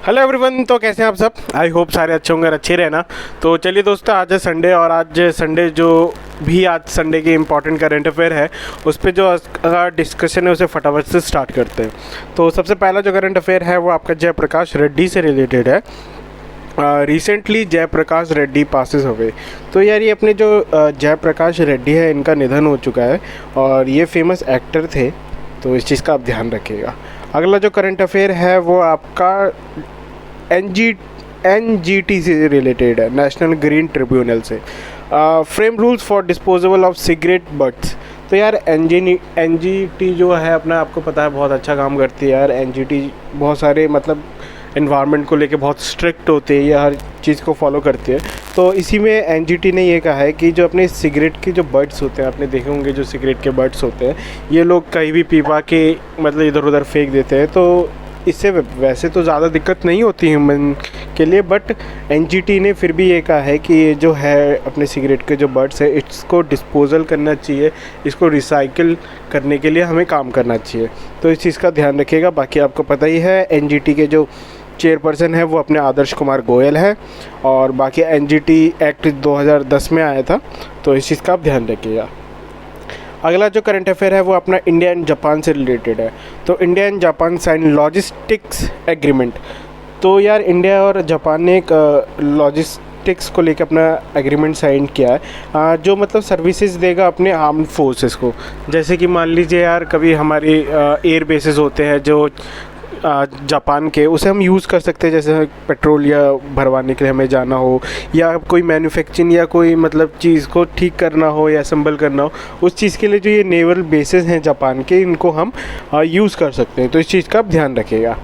Hello everyone. तो कैसे हैं आप सब? आई होप सारे अच्छे होंगे और अच्छे रहना। तो चलिए दोस्तों, आज है संडे और आज संडे जो भी आज संडे की इम्पॉर्टेंट करंट अफेयर है उस पर जो डिस्कशन है उसे फटाफट से स्टार्ट करते हैं। तो सबसे पहला जो करंट अफेयर है वो आपका जयप्रकाश रेड्डी से रिलेटेड है। Recently Jayaprakash Reddy passes away. तो यार ये अपने जो जयप्रकाश रेड्डी है इनका निधन हो चुका है और ये फेमस एक्टर थे, तो इस चीज़ का आप ध्यान रखिएगा। अगला जो करंट अफेयर है वो आपका NGT से रिलेटेड है, नेशनल ग्रीन ट्रिब्यूनल से। Frame rules for disposable of cigarette butts. तो यार NGT जो है अपना, आपको पता है बहुत अच्छा काम करती है यार। NGT बहुत सारे मतलब इन्वायरमेंट को लेके बहुत स्ट्रिक्ट होते हैं, ये हर चीज़ को फॉलो करती है। तो इसी में NGT ने ये कहा है कि जो अपने सिगरेट के जो बट्स होते हैं, आपने देखे होंगे जो सिगरेट के बट्स होते हैं, ये लोग कहीं भी पीपा के मतलब इधर उधर फेंक देते हैं। तो इससे वैसे तो ज़्यादा दिक्कत नहीं होती ह्यूमन के लिए, बट NGT ने फिर भी ये कहा है कि ये जो है अपने सिगरेट के जो बट्स है इसको डिस्पोजल करना चाहिए, इसको रिसाइकिल करने के लिए हमें काम करना चाहिए। तो इस चीज़ का ध्यान रखिएगा। बाकी आपको पता ही है NGT के जो चेयरपर्सन है वो अपने आदर्श कुमार गोयल है और बाकी NGT एक्ट 2010 में आया था, तो इस चीज़ का आप ध्यान रखिएगा। अगला जो करंट अफेयर है वो अपना इंडिया एंड जापान से रिलेटेड है। तो India and Japan sign logistics agreement. तो यार इंडिया और जापान ने एक लॉजिस्टिक्स को लेकर अपना एग्रीमेंट साइन किया है, जो मतलब सर्विसेज देगा अपने आर्म्ड फोर्सेस को। जैसे कि मान लीजिए यार कभी हमारे एयर बेसेस होते हैं जो जापान के, उसे हम यूज़ कर सकते हैं। जैसे पेट्रोल या भरवाने के लिए हमें जाना हो, या कोई मैन्युफैक्चरिंग या कोई मतलब चीज़ को ठीक करना हो या असेंबल करना हो, उस चीज़ के लिए जो ये नेवल बेसेस हैं जापान के, इनको हम यूज़ कर सकते हैं। तो इस चीज़ का आप ध्यान रखिएगा।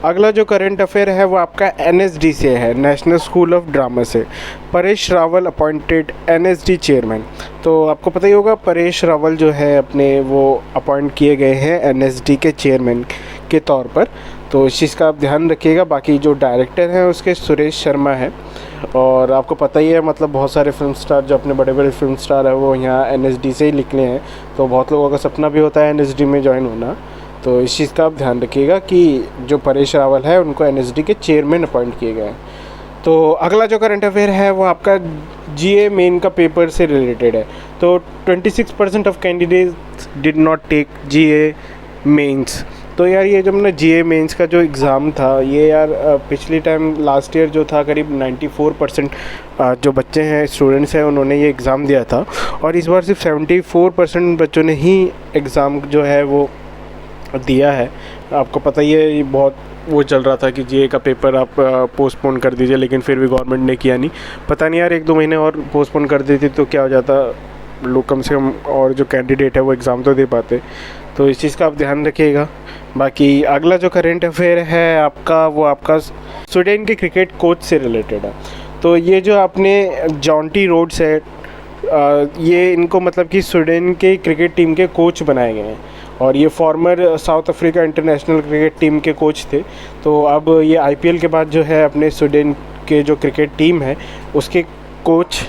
अगला जो करंट अफेयर है वो आपका NSD से है, नेशनल स्कूल ऑफ ड्रामा से। Paresh Rawal appointed NSD chairman. तो आपको पता ही होगा परेश रावल जो है अपने वो अपॉइंट किए गए हैं NSD के चेयरमैन के तौर पर, तो इस चीज़ का आप ध्यान रखिएगा। बाकी जो डायरेक्टर हैं उसके सुरेश शर्मा है और आपको पता ही है मतलब बहुत सारे फिल्म स्टार जो अपने बड़े बड़े फिल्म स्टार हैं वो यहाँ NSD से ही निकले हैं। तो बहुत लोगों का सपना भी होता है NSD में ज्वाइन होना, तो इस चीज़ का आप ध्यान रखिएगा कि जो परेश रावल है उनको NSD के चेयरमैन अपॉइंट किए गए हैं। तो अगला जो करंट अफेयर है वो आपका GA मेन का पेपर से रिलेटेड है। तो 26% of candidates did not take GA mains. तो यार ये जो मैंने GA मेंस का जो एग्ज़ाम था ये यार पिछली टाइम लास्ट ईयर जो था करीब 94% जो बच्चे हैं स्टूडेंट्स हैं उन्होंने ये एग्ज़ाम दिया था, और इस बार सिर्फ 74% बच्चों ने ही एग्ज़ाम जो है वो दिया है। आपको पता ही है ये बहुत वो चल रहा था कि GA का पेपर आप पोस्टपोन कर दीजिए, लेकिन फिर भी गवर्नमेंट ने किया नहीं। पता नहीं यार 1-2 महीने और पोस्टपोन कर देती तो क्या हो जाता, लोग कम से कम और जो कैंडिडेट है वो एग्ज़ाम तो दे पाते। तो इस चीज़ का आप ध्यान रखिएगा। बाकी अगला जो करंट अफेयर है आपका वो आपका स्वीडन के क्रिकेट कोच से रिलेटेड है। तो ये जो आपने जॉन्टी रोड्स है ये इनको मतलब कि स्वीडन के क्रिकेट टीम के कोच बनाए गए हैं और ये farmer south Africa international cricket team के कोच थे। तो अब ये IPL के बाद जो है अपने स्वीडन के जो क्रिकेट टीम है उसके कोच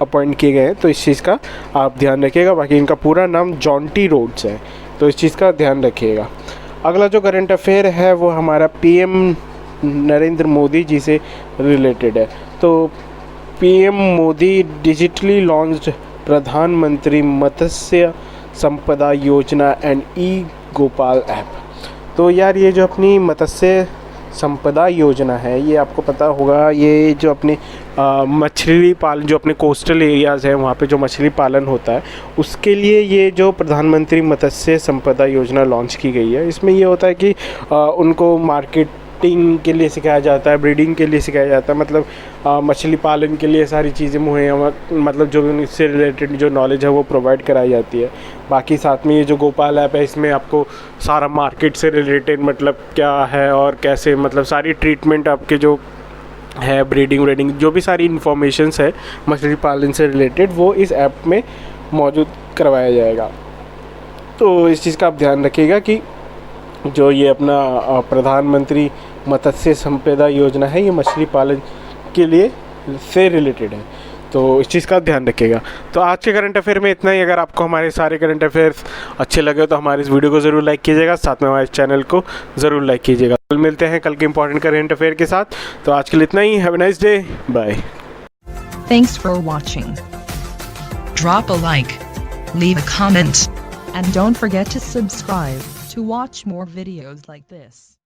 अपॉइंट किए गए हैं, तो इस चीज़ का आप ध्यान रखिएगा। बाकी इनका पूरा नाम जॉन्टी रोड्स है, तो इस चीज़ का ध्यान रखिएगा। अगला जो करंट अफेयर है वो हमारा PM नरेंद्र मोदी जी से रिलेटेड है। तो PM मोदी डिजिटली लॉन्च्ड प्रधानमंत्री मत्स्य संपदा योजना एंड गोपाल ऐप। तो यार ये जो अपनी मत्स्य संपदा योजना है ये आपको पता होगा, ये जो अपने मछली पालन जो अपने कोस्टल एरियाज़ हैं वहाँ पे जो मछली पालन होता है उसके लिए ये जो प्रधानमंत्री मत्स्य संपदा योजना लॉन्च की गई है। इसमें ये होता है कि उनको मार्केटिंग के लिए सिखाया जाता है, ब्रीडिंग के लिए सिखाया जाता है, मतलब मछली पालन के लिए सारी चीज़ें मुहैया मतलब जो भी इससे रिलेटेड जो नॉलेज है वो प्रोवाइड कराई जाती है। बाकी साथ में ये जो गोपाल ऐप है इसमें आपको सारा मार्केट से रिलेटेड मतलब क्या है और कैसे मतलब सारी ट्रीटमेंट आपके जो है ब्रीडिंग जो भी सारी इन्फॉर्मेशंस है मछली पालन से रिलेटेड वो इस ऐप में मौजूद करवाया जाएगा। तो इस चीज़ का आप ध्यान रखिएगा कि जो ये अपना प्रधानमंत्री मत्स्य संपदा योजना है ये मछली पालन के लिए से रिलेटेड है। तो इस चीज़ का ध्यान रखिएगा। तो आज के करंट अफेयर में इतना ही। अगर आपको हमारे सारे करंट अफेयर्स अच्छे लगे तो हमारे इस वीडियो को ज़रूर लाइक कीजिएगा, साथ में हमारे चैनल को ज़रूर लाइक कीजिएगा। कल मिलते हैं कल के इंपॉर्टेंट करंट अफेयर के साथ। तो आज के लिए इतना ही। Have a nice day, bye. Thanks for watching. Drop a like, leave a comment, and don't forget to subscribe to watch more videos like this.